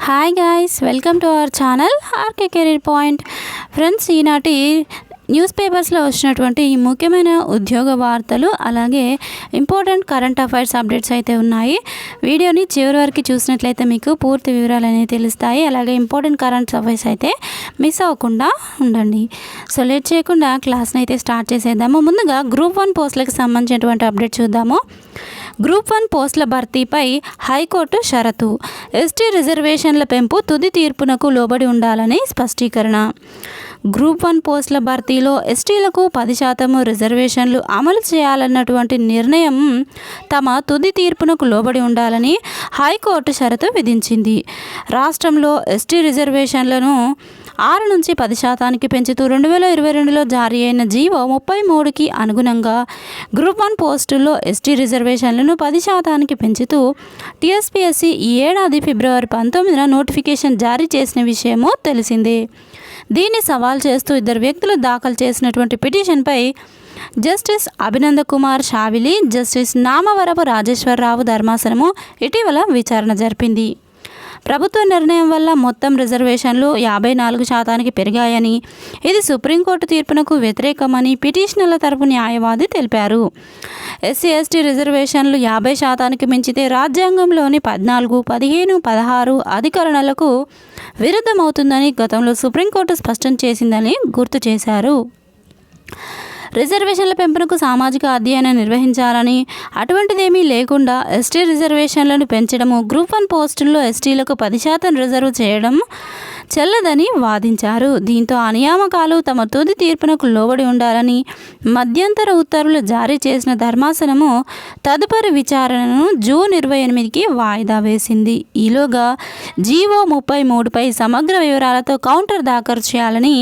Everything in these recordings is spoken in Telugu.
Hi guys, welcome to our channel RK career point. Friends, ఈనాటి న్యూస్ పేపర్స్లో వచ్చినటువంటి ముఖ్యమైన ఉద్యోగ వార్తలు అలాగే ఇంపార్టెంట్ కరెంట్ అఫైర్స్ అప్డేట్స్ అయితే ఉన్నాయి. వీడియోని చివరి వరకు చూసినట్లయితే మీకు పూర్తి వివరాలు అనేవి తెలుస్తాయి. అలాగే ఇంపార్టెంట్ కరెంట్ అఫైర్స్ అయితే మిస్ అవ్వకుండా ఉండండి. సో లేట్ చేయకుండా క్లాస్ని అయితే స్టార్ట్ చేసేద్దాము. ముందుగా గ్రూప్ 1 పోస్టులకు సంబంధించినటువంటి అప్డేట్ చూద్దాము. గ్రూప్ 1 పోస్టుల భర్తీపై హైకోర్టు షరతు. ఎస్టీ రిజర్వేషన్ల పెంపు తుది తీర్పునకు లోబడి ఉండాలని స్పష్టీకరణ. గ్రూప్ 1 పోస్టుల భర్తీలో ఎస్టీలకు 10% రిజర్వేషన్లు అమలు చేయాలన్నటువంటి నిర్ణయం తమ తుది తీర్పునకు లోబడి ఉండాలని హైకోర్టు షరతు విధించింది. రాష్ట్రంలో ఎస్టీ రిజర్వేషన్లను 6 నుంచి 10% పెంచుతూ 2022లో జారీ అయిన జీవో 33కి అనుగుణంగా గ్రూప్ 1 పోస్టుల్లో ఎస్టీ రిజర్వేషన్లను 10% పెంచుతూ టీఎస్పీఎస్సీ ఈ ఏడాది ఫిబ్రవరి 19న నోటిఫికేషన్ జారీ చేసిన విషయమూ తెలిసిందే. దీన్ని సవాల్ చేస్తూ 2 వ్యక్తులు దాఖలు చేసినటువంటి పిటిషన్పై జస్టిస్ అభినంద కుమార్ షావిలి, జస్టిస్ నామవరపు రాజేశ్వరరావు ధర్మాసనము ఇటీవల విచారణ జరిపింది. ప్రభుత్వ నిర్ణయం వల్ల మొత్తం రిజర్వేషన్లు 54% పెరిగాయని, ఇది సుప్రీంకోర్టు తీర్పునకు వ్యతిరేకమని పిటిషనర్ల తరపు న్యాయవాది తెలిపారు. ఎస్సీ ఎస్టీ రిజర్వేషన్లు 50% మించితే రాజ్యాంగంలోని 14, 15, 16 అధికరణలకు విరుద్ధమవుతుందని గతంలో సుప్రీంకోర్టు స్పష్టం చేసిందని గుర్తు చేశారు. రిజర్వేషన్ల పెంపునకు సామాజిక అధ్యయనం నిర్వహించాలని, అటువంటిదేమీ లేకుండా ఎస్టీ రిజర్వేషన్లను పెంచడము, గ్రూప్ 1 పోస్టుల్లో ఎస్టీలకు 10% రిజర్వ్ చేయడం చెల్లదని వాదించారు. దీంతో ఆ నియామకాలు తమ తుది తీర్పునకు లోబడి ఉండాలని మధ్యంతర ఉత్తర్వులు జారీ చేసిన ధర్మాసనము తదుపరి విచారణను జూన్ 28కి వాయిదా వేసింది. ఈలోగా జీవో 33పై సమగ్ర వివరాలతో కౌంటర్ దాఖలు చేయాలని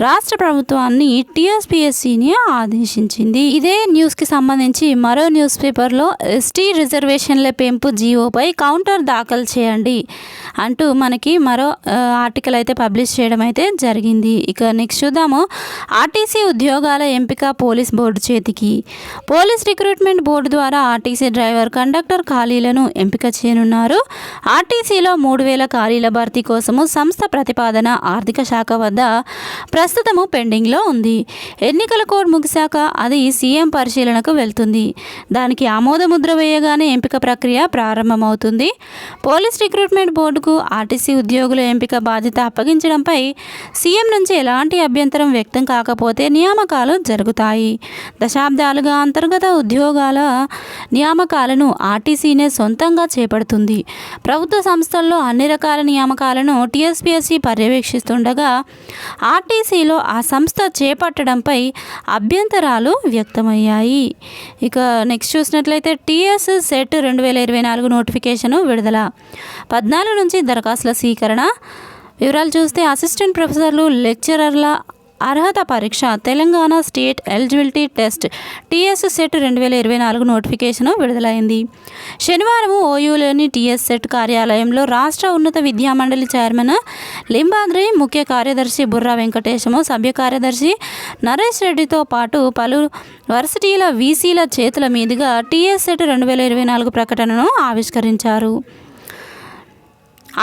రాష్ట్ర ప్రభుత్వాన్ని టీఎస్పీఎస్సీని ఆదేశించింది. ఇదే న్యూస్కి సంబంధించి మరో న్యూస్ పేపర్లో ఎస్టీ రిజర్వేషన్ల పెంపు జీవోపై కౌంటర్ దాఖలు చేయండి అంటూ మనకి మరో ఆర్టికల్ అయితే పబ్లిష్ చేయడం అయితే జరిగింది. ఇక నెక్స్ట్ చూద్దాము. ఆర్టీసీ ఉద్యోగాల ఎంపిక పోలీస్ బోర్డు చేతికి. పోలీస్ రిక్రూట్మెంట్ బోర్డు ద్వారా ఆర్టీసీ డ్రైవర్, కండక్టర్ ఖాళీలను ఎంపిక చేయనున్నారు. ఆర్టీసీలో 3000 ఖాళీల భర్తీ కోసము సంస్థ ప్రతిపాదన ఆర్థిక శాఖ వద్ద ప్రస్తుతము పెండింగ్లో ఉంది. ఎన్నికల కోడ్ ముగిశాక అది సీఎం పరిశీలనకు వెళ్తుంది. దానికి ఆమోద ముద్ర వేయగానే ఎంపిక ప్రక్రియ ప్రారంభమవుతుంది. పోలీస్ రిక్రూట్మెంట్ బోర్డుకు ఆర్టీసీ ఉద్యోగుల ఎంపిక బాధ్యత అప్పగించడంపై సీఎం నుంచి ఎలాంటి అభ్యంతరం వ్యక్తం కాకపోతే నియామకాలు జరుగుతాయి. దశాబ్దాలుగా అంతర్గత ఉద్యోగాల నియామకాలను ఆర్టీసీనే సొంతంగా చేపడుతుంది. ప్రభుత్వ సంస్థల్లో అన్ని రకాల నియామకాలను టీఎస్పీఎస్సీ పర్యవేక్షిస్తుండగా ఆర్టీసీలో ఆ సంస్థ చేపట్టడంపై అభ్యంతరాలు వ్యక్తమయ్యాయి. ఇక నెక్స్ట్ చూసినట్లయితే టీఎస్ సెట్ 2024 నోటిఫికేషను విడుదల. 14 నుంచి దరఖాస్తుల స్వీకరణ. వివరాలు చూస్తే అసిస్టెంట్ ప్రొఫెసర్లు, లెక్చరర్ల అర్హత పరీక్ష, Telangana state eligibility test TS set 2024 notification విడుదలైంది. శనివారం ఓయూలోని టీఎస్ సెట్ కార్యాలయంలో రాష్ట్ర ఉన్నత విద్యామండలి చైర్మన్ లింబాద్రి, ముఖ్య కార్యదర్శి బుర్రా వెంకటేశము, సభ్య కార్యదర్శి నరేష్ రెడ్డితో పాటు పలు వర్సిటీల వీసీల చేతుల మీదుగా టీఎస్ సెట్ 2024 ప్రకటనను ఆవిష్కరించారు.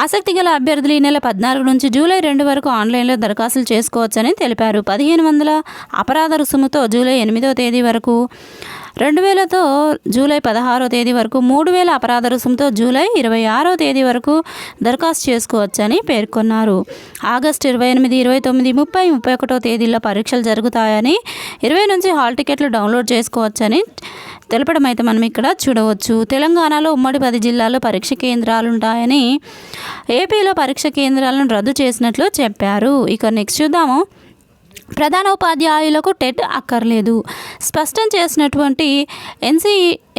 ఆసక్తి గల అభ్యర్థులు ఈ నెల 14 నుంచి జూలై 2 వరకు ఆన్లైన్లో దరఖాస్తులు చేసుకోవచ్చని తెలిపారు. 1500 అపరాధ రుసుముతో జూలై 8వ తేదీ వరకు, 2000తో జూలై 16వ తేదీ వరకు, 3000 అపరాధ రుసుముతో జూలై 26వ తేదీ వరకు దరఖాస్తు చేసుకోవచ్చని పేర్కొన్నారు. ఆగస్టు 28, 29, 30, 31వ తేదీల్లో పరీక్షలు జరుగుతాయని, 20 నుంచి హాల్ టికెట్లు డౌన్లోడ్ చేసుకోవచ్చని తెలపడం అయితే మనం ఇక్కడ చూడవచ్చు. తెలంగాణలో ఉమ్మడి 10 జిల్లాల్లో పరీక్ష కేంద్రాలు ఉంటాయని, ఏపీలో పరీక్ష కేంద్రాలను రద్దు చేసినట్లు చెప్పారు. ఇక నెక్స్ట్ చూద్దాము. ప్రధాన ఉపాధ్యాయులకు టెట్ అక్కర్లేదు స్పష్టం చేసినటువంటి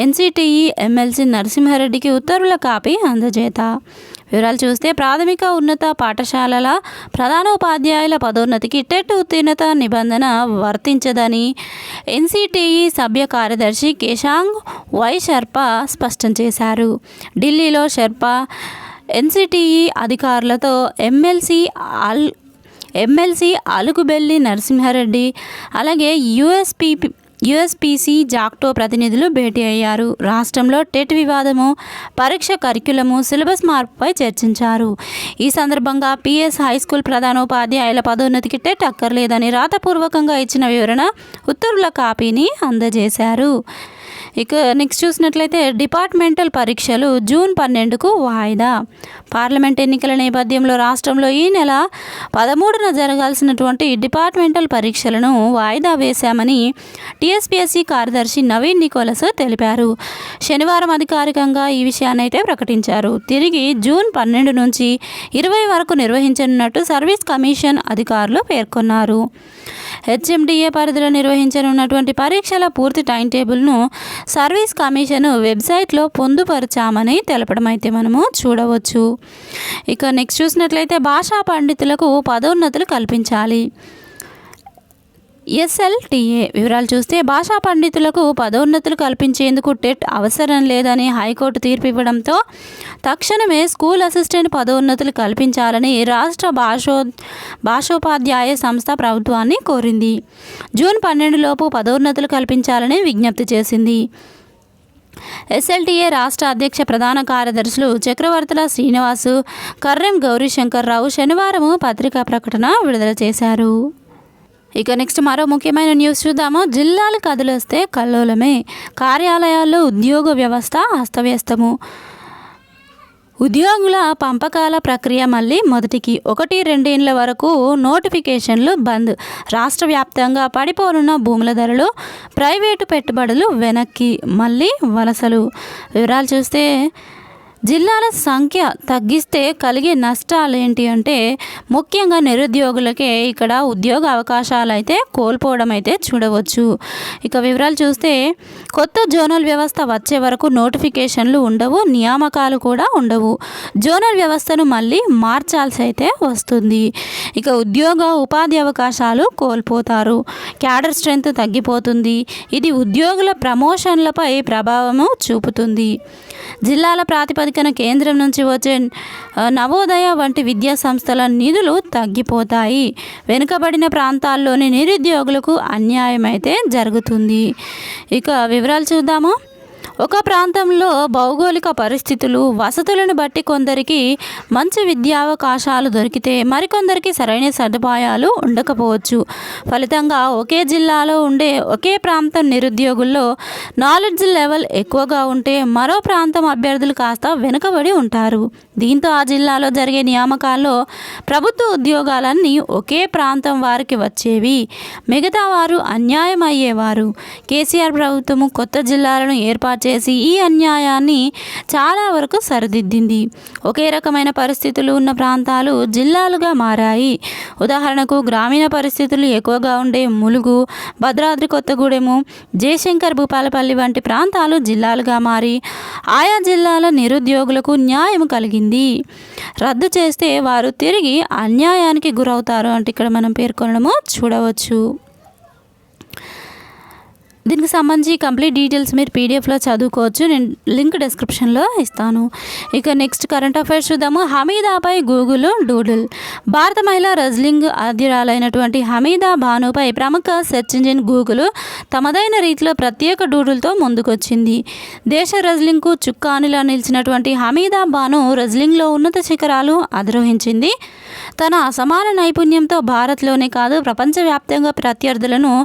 ఎన్సీటీఈ ఎమ్మెల్సీ నరసింహారెడ్డికి ఉత్తర్వుల కాపీ అందజేత. వివరాలు చూస్తే ప్రాథమిక ఉన్నత పాఠశాలల ప్రధాన ఉపాధ్యాయుల పదోన్నతికి టెట్ ఉత్తీర్ణత నిబంధన వర్తించదని ఎన్సీటీఈ సభ్య కార్యదర్శి కేశాంగ్ వై శర్పా స్పష్టం చేశారు. ఢిల్లీలో శర్పా ఎన్సీటీఈ అధికారులతో ఎమ్మెల్సీ అలుగుబెల్లి నరసింహారెడ్డి అలాగే యుఎస్పిసి జాక్టో ప్రతినిధులు భేటీ అయ్యారు. రాష్ట్రంలో టెట్ వివాదము, పరీక్ష కరిక్యులము, సిలబస్ మార్పుపై చర్చించారు. ఈ సందర్భంగా పిఎస్ హైస్కూల్ ప్రధానోపాధ్యాయుల పదోన్నతికి టెట్ అక్కర్లేదని రాతపూర్వకంగా ఇచ్చిన వివరణ ఉత్తర్వుల కాపీని అందజేశారు. ఇక నెక్స్ట్ చూసినట్లయితే డిపార్ట్మెంటల్ పరీక్షలు జూన్ 12కు వాయిదా. పార్లమెంట్ ఎన్నికల నేపథ్యంలో రాష్ట్రంలో ఈ నెల 13న జరగాల్సినటువంటి డిపార్ట్మెంటల్ పరీక్షలను వాయిదా వేశామని టీఎస్పీఎస్సీ కార్యదర్శి నవీన్ నికోలస్ తెలిపారు. శనివారం అధికారికంగా ఈ విషయాన్ని అయితే ప్రకటించారు. తిరిగి జూన్ 12 నుంచి 20 వరకు నిర్వహించనున్నట్టు సర్వీస్ కమిషన్ అధికారులు పేర్కొన్నారు. హెచ్ఎండిఏ పరిధిలో నిర్వహించనున్నటువంటి పరీక్షల పూర్తి టైం టేబుల్ను సర్వీస్ కమిషన్ వెబ్సైట్లో పొందుపరిచామని తెలపడం అయితే మనము చూడవచ్చు. ఇక నెక్స్ట్ చూసినట్లయితే భాషా పండితులకు పదోన్నతులు కల్పించాలి. ఎస్ఎల్టీఏ వివరాలు చూస్తే భాషా పండితులకు పదోన్నతులు కల్పించేందుకు టెట్ అవసరం లేదని హైకోర్టు తీర్పు ఇవ్వడంతో తక్షణమే స్కూల్ అసిస్టెంట్ పదోన్నతులు కల్పించాలని రాష్ట్ర భాషోపాధ్యాయ సంస్థ ప్రభుత్వాన్ని కోరింది. జూన్ 12 లోపు పదోన్నతులు కల్పించాలని విజ్ఞప్తి చేసింది. ఎస్ఎల్టీఏ రాష్ట్ర అధ్యక్ష ప్రధాన కార్యదర్శులు చక్రవర్తుల శ్రీనివాసు, కర్రెం గౌరీశంకర్రావు శనివారం పత్రికా ప్రకటన విడుదల చేశారు. ఇక నెక్స్ట్ మరో ముఖ్యమైన న్యూస్ చూద్దాము. జిల్లాలు కదిలొస్తే కల్లోలమే, కార్యాలయాల్లో ఉద్యోగ వ్యవస్థ అస్తవ్యస్తము. ఉద్యోగుల పంపకాల ప్రక్రియ మళ్ళీ మొదటికి 1-2 ఏళ్ల వరకు నోటిఫికేషన్లు బంద్. రాష్ట్ర వ్యాప్తంగా పడిపోనున్న భూముల ధరలు, ప్రైవేటు పెట్టుబడులు వెనక్కి, మళ్ళీ వలసలు. వివరాలు చూస్తే జిల్లాల సంఖ్య తగ్గిస్తే కలిగే నష్టాలు ఏంటి అంటే ముఖ్యంగా నిరుద్యోగులకే ఇక్కడ ఉద్యోగ అవకాశాలు అయితే కోల్పోవడం అయితే చూడవచ్చు. ఇక వివరాలు చూస్తే కొత్త జోనల్ వ్యవస్థ వచ్చే వరకు నోటిఫికేషన్లు ఉండవు, నియామకాలు కూడా ఉండవు. జోనల్ వ్యవస్థను మళ్ళీ మార్చాల్సి అయితే వస్తుంది. ఇక ఉద్యోగ ఉపాధి అవకాశాలు కోల్పోతారు, క్యాడర్ స్ట్రెంత్ తగ్గిపోతుంది. ఇది ఉద్యోగుల ప్రమోషన్లపై ప్రభావము చూపుతుంది. జిల్లాల ప్రాతిపదికన కేంద్రం నుంచి వచ్చే నవోదయ వంటి విద్యా సంస్థల నిధులు తగ్గిపోతాయి. వెనుకబడిన ప్రాంతాల్లోని నిరుద్యోగులకు అన్యాయం అయితే జరుగుతుంది. ఇక వివరాలు చూద్దాము. ఒక ప్రాంతంలో భౌగోళిక పరిస్థితులు, వసతులను బట్టి కొందరికి మంచి విద్యావకాశాలు దొరికితే మరికొందరికి సరైన సదుపాయాలు ఉండకపోవచ్చు. ఫలితంగా ఒకే జిల్లాలో ఉండే ఒకే ప్రాంతం నిరుద్యోగుల్లో నాలెడ్జ్ లెవెల్ ఎక్కువగా ఉంటే మరో ప్రాంతం అభ్యర్థులు కాస్త వెనుకబడి ఉంటారు. దీంతో ఆ జిల్లాలో జరిగే నియామకాల్లో ప్రభుత్వ ఉద్యోగాలన్నీ ఒకే ప్రాంతం వారికి వచ్చేవి, మిగతా వారు అన్యాయం అయ్యేవారు. కేసీఆర్ ప్రభుత్వము కొత్త జిల్లాలను ఏర్పాటు చేసి ఈ అన్యాయాన్ని చాలా వరకు సరిదిద్దింది. ఒకే రకమైన పరిస్థితులు ఉన్న ప్రాంతాలు జిల్లాలుగా మారాయి. ఉదాహరణకు గ్రామీణ పరిస్థితులు ఎక్కువగా ఉండే ములుగు, భద్రాద్రి కొత్తగూడెము, జయశంకర్ భూపాలపల్లి వంటి ప్రాంతాలు జిల్లాలుగా మారి ఆయా జిల్లాల నిరుద్యోగులకు న్యాయం కలిగింది. రద్దు చేస్తే వారు తిరిగి అన్యాయానికి గురవుతారు అంటే ఇక్కడ మనం పేర్కొనడము చూడవచ్చు. దీనికి సంబంధించి కంప్లీట్ డీటెయిల్స్ మీరు పీడిఎఫ్లో చదువుకోవచ్చు. నేను లింక్ డిస్క్రిప్షన్లో ఇస్తాను. ఇక నెక్స్ట్ కరెంట్ అఫైర్స్ చూద్దాము. హమీదాపై గూగుల్ డూడుల్. భారత మహిళా రెజ్లింగ్ ఆద్యురాలైనటువంటి హమీదా బానుపై ప్రముఖ సెర్చ్ ఇంజిన్ గూగుల్ తమదైన రీతిలో ప్రత్యేక డూడుల్తో ముందుకొచ్చింది. దేశ రెజ్లింగ్కు చుక్కానిలా నిలిచినటువంటి హమీదా బాను రెజ్లింగ్లో ఉన్నత శిఖరాలు అధిరోహించింది. తన అసమాన నైపుణ్యంతో భారత్లోనే కాదు ప్రపంచవ్యాప్తంగా ప్రత్యర్థులను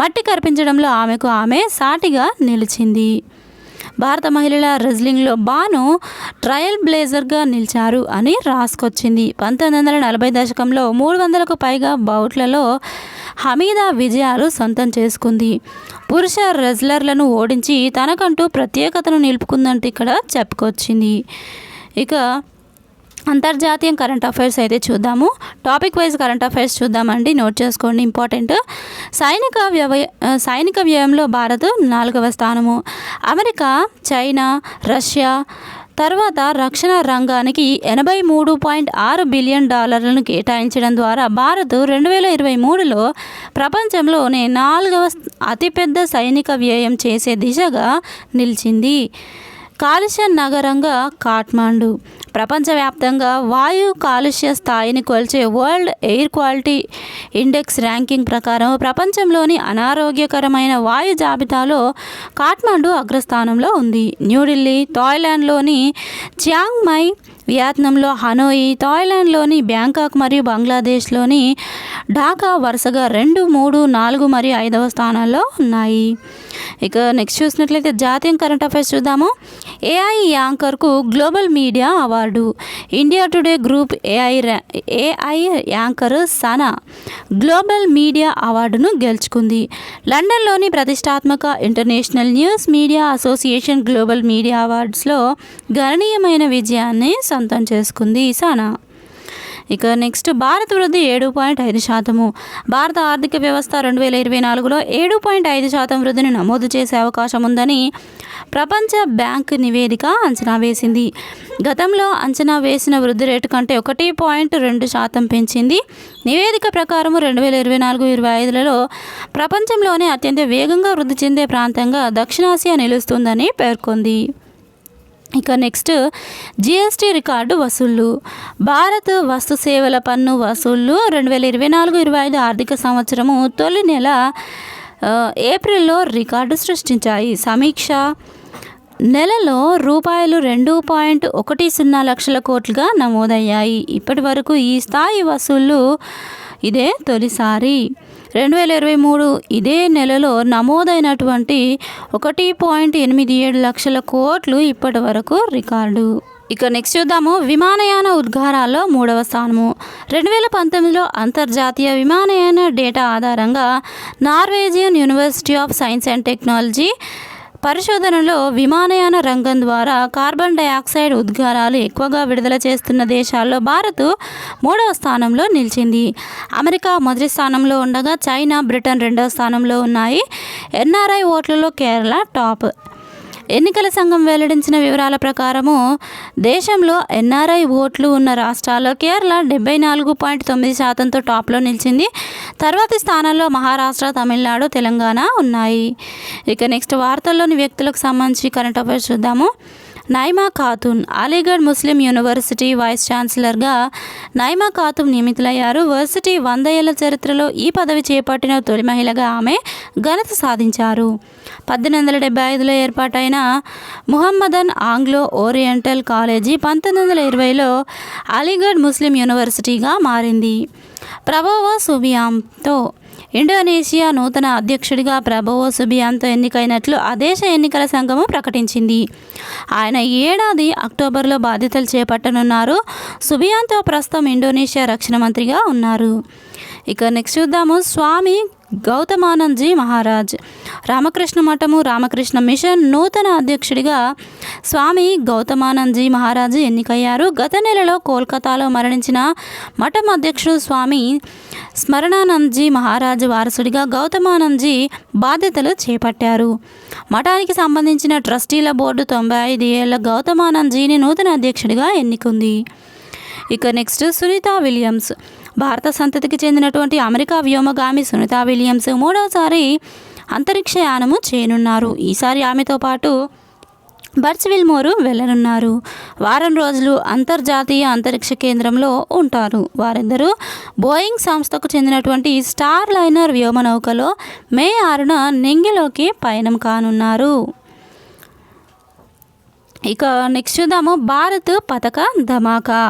మట్టి కరిపించడంలో ఆమె సాటిగా నిలిచింది. భారత మహిళల రెజ్లింగ్లో బాను ట్రయల్ బ్లేజర్గా నిలిచారు అని రాసుకొచ్చింది. 1940 దశకంలో 300కు పైగా బౌట్లలో హమీదా విజయాలు సొంతం చేసుకుంది. పురుష రెజ్లర్లను ఓడించి తనకంటూ ప్రత్యేకతను నిలుపుకుందంటూ ఇక్కడ చెప్పుకొచ్చింది. ఇక అంతర్జాతీయ కరెంట్ అఫైర్స్ అయితే చూద్దాము. టాపిక్ వైజ్ కరెంట్ అఫైర్స్ చూద్దామండి, నోట్ చేసుకోండి ఇంపార్టెంట్. సైనిక వ్యయంలో భారత్ 4వ స్థానము. అమెరికా, చైనా, రష్యా తర్వాత రక్షణ రంగానికి $83.6 బిలియన్ కేటాయించడం ద్వారా భారత్ 2023లో ప్రపంచంలోనే 4వ అతిపెద్ద సైనిక వ్యయం చేసే దిశగా నిలిచింది. కాలుష్య నగరంగా కాఠ్మండు. ప్రపంచవ్యాప్తంగా వాయు కాలుష్య స్థాయిని కొలిచే world air quality index ranking ప్రకారం ప్రపంచంలోని అనారోగ్యకరమైన వాయు జాబితాలో కాఠ్మండు అగ్రస్థానంలో ఉంది. న్యూఢిల్లీ, థాయిలాండ్లోని చియాంగ్ మై, వియత్నాంలో హనోయి, థాయిలాండ్లోని బ్యాంకాక్ మరియు బంగ్లాదేశ్లోని ఢాకా వరుసగా 2, 3, 4 మరియు 5వ స్థానాల్లో ఉన్నాయి. ఇక నెక్స్ట్ చూసినట్లయితే జాతీయ కరెంట్ అఫైర్స్ చూద్దాము. ఏఐ యాంకర్కు global media award. India Today group AI anchor Sana global media అవార్డును గెలుచుకుంది. లండన్లోని ప్రతిష్టాత్మక international news media association global media అవార్డ్స్లో గణనీయమైన విజయాన్ని సొంతం చేసుకుంది సనా. ఇక నెక్స్ట్ భారత వృద్ధి 7.5%. భారత ఆర్థిక వ్యవస్థ 2024లో 7.5% వృద్ధిని నమోదు చేసే అవకాశం ఉందని ప్రపంచ బ్యాంక్ నివేదిక అంచనా వేసింది. గతంలో అంచనా వేసిన వృద్ధి రేటు కంటే 1.2% పెంచింది. నివేదిక ప్రకారం 2024-25లలో ప్రపంచంలోనే అత్యంత వేగంగా వృద్ధి చెందే ప్రాంతంగా దక్షిణాసియా నిలుస్తుందని పేర్కొంది. ఇక నెక్స్ట్ జిఎస్టీ రికార్డు వసూళ్లు. భారత్ వస్తు సేవల పన్ను వసూళ్లు 2024-25 ఆర్థిక సంవత్సరము తొలి నెల ఏప్రిల్లో రికార్డు సృష్టించాయి. సమీక్ష నెలలో రూపాయలు 2.10 లక్షల కోట్లుగా నమోదయ్యాయి. ఇప్పటి వరకు ఈ స్థాయి వసూళ్లు ఇదే తొలిసారి. 2023 ఇదే నెలలో నమోదైనటువంటి 1.87 లక్షల కోట్లు ఇప్పటి వరకు రికార్డు. ఇక నెక్స్ట్ చూద్దాము. విమానయాన ఉద్గారాల్లో 3వ స్థానము. 2019లో అంతర్జాతీయ విమానయాన డేటా ఆధారంగా Norwegian university of science and technology పరిశోధనలో విమానయాన రంగం ద్వారా కార్బన్ డయాక్సైడ్ ఉద్గారాలు ఎక్కువగా విడుదల చేస్తున్న దేశాల్లో భారత్ 3వ స్థానంలో నిలిచింది. అమెరికా మొదటి స్థానంలో ఉండగా చైనా, బ్రిటన్ 2వ స్థానంలో ఉన్నాయి. ఎన్ఆర్ఐ ఓట్లలో కేరళ టాప్. ఎన్నికల సంఘం వెల్లడించిన వివరాల ప్రకారము దేశంలో ఎన్ఆర్ఐ ఓట్లు ఉన్న రాష్ట్రాల్లో కేరళ 74.9%తో టాప్లో నిలిచింది. తర్వాతి స్థానాల్లో మహారాష్ట్ర, తమిళనాడు, తెలంగాణ ఉన్నాయి. ఇక నెక్స్ట్ వార్తల్లోని వ్యక్తులకు సంబంధించి కరెంట్ అఫైర్స్ చూద్దాము. నైమా ఖాతున్ అలీగఢ్ ముస్లిం యూనివర్సిటీ వైస్ ఛాన్సలర్గా నైమా ఖాతున్ నియమితులయ్యారు. వర్సిటీ 100 ఏళ్ల చరిత్రలో ఈ పదవి చేపట్టిన తొలి మహిళగా ఆమె ఘనత సాధించారు. 1875లో ఏర్పాటైన ముహమ్మదన్ ఆంగ్లో ఓరియంటల్ కాలేజీ 1920లో అలీగఢ్ ముస్లిం యూనివర్సిటీగా మారింది. ప్రబోవో సుబియాంతో ఇండోనేషియా నూతన అధ్యక్షుడిగా ప్రబోవో సుబియాంతో ఎన్నికైనట్లు ఆ దేశ ఎన్నికల సంఘము ప్రకటించింది. ఆయన ఈ ఏడాది అక్టోబర్లో బాధ్యతలు చేపట్టనున్నారు. సుబియాంతో ప్రస్తుతం ఇండోనేషియా రక్షణ మంత్రిగా ఉన్నారు. ఇక నెక్స్ట్ చూద్దాము. స్వామి గౌతమానందజీ మహారాజ్ రామకృష్ణ మఠము, రామకృష్ణ మిషన్ నూతన అధ్యక్షుడిగా స్వామి గౌతమానందజీ మహారాజ్ ఎన్నికయ్యారు. గత నెలలో కోల్కతాలో మరణించిన మఠం అధ్యక్షుడు స్వామి స్మరణానందజీ మహారాజ్ వారసుడిగా గౌతమానందజీ బాధ్యతలు చేపట్టారు. మఠానికి సంబంధించిన ట్రస్టీల బోర్డు 95 ఏళ్ల గౌతమానందజీని నూతన అధ్యక్షుడిగా ఎన్నుకుంది. ఇక నెక్స్ట్ సునీతా విలియమ్స్ భారత సంతతికి చెందినటువంటి అమెరికా వ్యోమగామి సునీతా విలియమ్స్ 3వసారి అంతరిక్షయానము చేయనున్నారు. ఈసారి ఆమెతో పాటు బర్చ్ విల్మోర్ వెళ్ళనున్నారు. వారం రోజులు అంతర్జాతీయ అంతరిక్ష కేంద్రంలో ఉంటారు. వారిద్దరూ బోయింగ్ సంస్థకు చెందినటువంటి స్టార్ లైనర్ వ్యోమనౌకలో మే 6న నింగిలోకి పయనం కానున్నారు. ఇక నెక్స్ట్ చూద్దాము. భారత్ పతక ధమాకా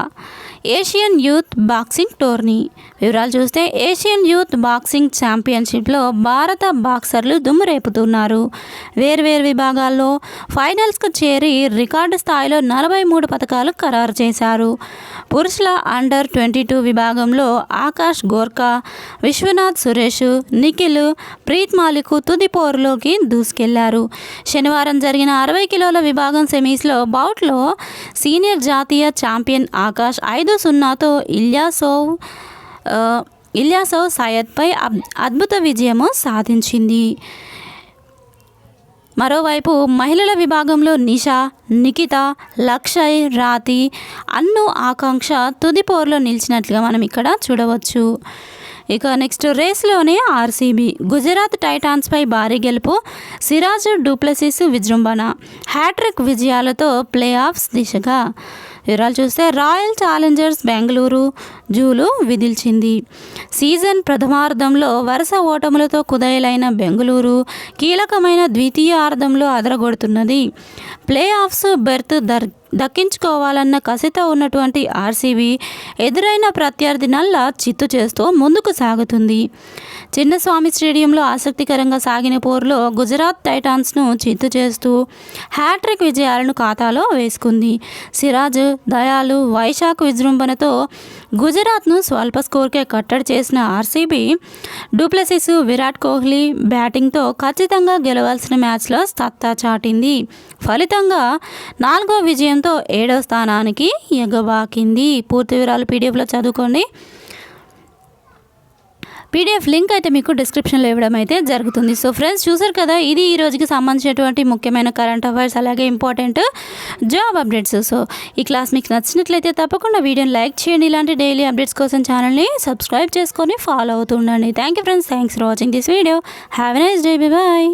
ఏషియన్ యూత్ బాక్సింగ్ టోర్నీ వివరాలు చూస్తే ఏషియన్ యూత్ బాక్సింగ్ ఛాంపియన్షిప్లో భారత బాక్సర్లు దుమ్ము రేపుతున్నారు. వేర్వేరు విభాగాల్లో ఫైనల్స్కు చేరి రికార్డు స్థాయిలో 43 పతకాలు ఖరారు చేశారు. పురుషుల అండర్-22 విభాగంలో ఆకాష్ గోర్ఖా, విశ్వనాథ్ సురేష్, నిఖిల్, ప్రీత్ మాలిక్ తుది పోరులోకి దూసుకెళ్లారు. శనివారం జరిగిన 60 కిలోల విభాగం సెమీస్లో బౌట్లో సీనియర్ జాతీయ ఛాంపియన్ ఆకాష్ 5-0తో ఇల్యాసోవ్ సయ్యద్పై అద్భుత విజయము సాధించింది. మరోవైపు మహిళల విభాగంలో నిషా, నిఖిత, లక్షయ్, రాతి, అన్ను, ఆకాంక్ష తుది పోరులో నిలిచినట్లుగా మనం ఇక్కడ చూడవచ్చు. ఇక నెక్స్ట్ రేస్లోనే ఆర్సీబీ గుజరాత్ టైటాన్స్పై భారీ గెలుపు, సిరాజ్ డూప్లెసిస్ విజృంభణ, హ్యాట్రిక్ విజయాలతో ప్లే ఆఫ్స్ దిశగా వివరాలు చూస్తే రాయల్ ఛాలెంజర్స్ బెంగళూరు జూలు విధిల్చింది. సీజన్ ప్రథమార్ధంలో వరుస ఓటములతో కుదేలైన బెంగళూరు కీలకమైన ద్వితీయార్ధంలో అదరగొడుతున్నది. ప్లే ఆఫ్స్ బెర్త్ దక్కించుకోవాలన్న కసితో ఉన్నటువంటి ఆర్సీబీ ఎదురైన ప్రత్యర్థినల్లా చిత్తు చేస్తూ ముందుకు సాగుతుంది. చిన్నస్వామి స్టేడియంలో ఆసక్తికరంగా సాగిన పోరులో గుజరాత్ టైటాన్స్ను చిత్తు చేస్తూ హ్యాట్రిక్ విజయాలను ఖాతాలో వేసుకుంది. సిరాజ్, దయాలు, వైశాఖ్ విజృంభణతో గుజరాత్ను స్వల్ప స్కోర్కే కట్టడి చేసిన ఆర్సీబీ డూప్లెసిస్, విరాట్ కోహ్లీ బ్యాటింగ్తో ఖచ్చితంగా గెలవాల్సిన మ్యాచ్లో సత్తా చాటింది. ఫలితంగా 4వ విజయంతో 7వ స్థానానికి ఎగబాకింది. పూర్తి వివరాలు పీడిఎఫ్లో చదువుకోండి. పీడిఎఫ్ లింక్ అయితే మీకు డిస్క్రిప్షన్లో ఇవ్వడం అయితే జరుగుతుంది. సో ఫ్రెండ్స్, చూసారు కదా, ఇది ఈ రోజుకి సంబంధించినటువంటి ముఖ్యమైన కరెంట్ అఫైర్స్, అలాగే ఇంపార్టెంట్ జాబ్ అప్డేట్స్. సో ఈ క్లాస్ మీకు నచ్చినట్లయితే తప్పకుండా వీడియోని లైక్ చేయండి. ఇలాంటి డైలీ అప్డేట్స్ కోసం ఛానల్ని సబ్స్క్రైబ్ చేసుకొని ఫాలో అవుతుండండి. Thank you friends, thanks for watching this video. Have a nice day, bye bye.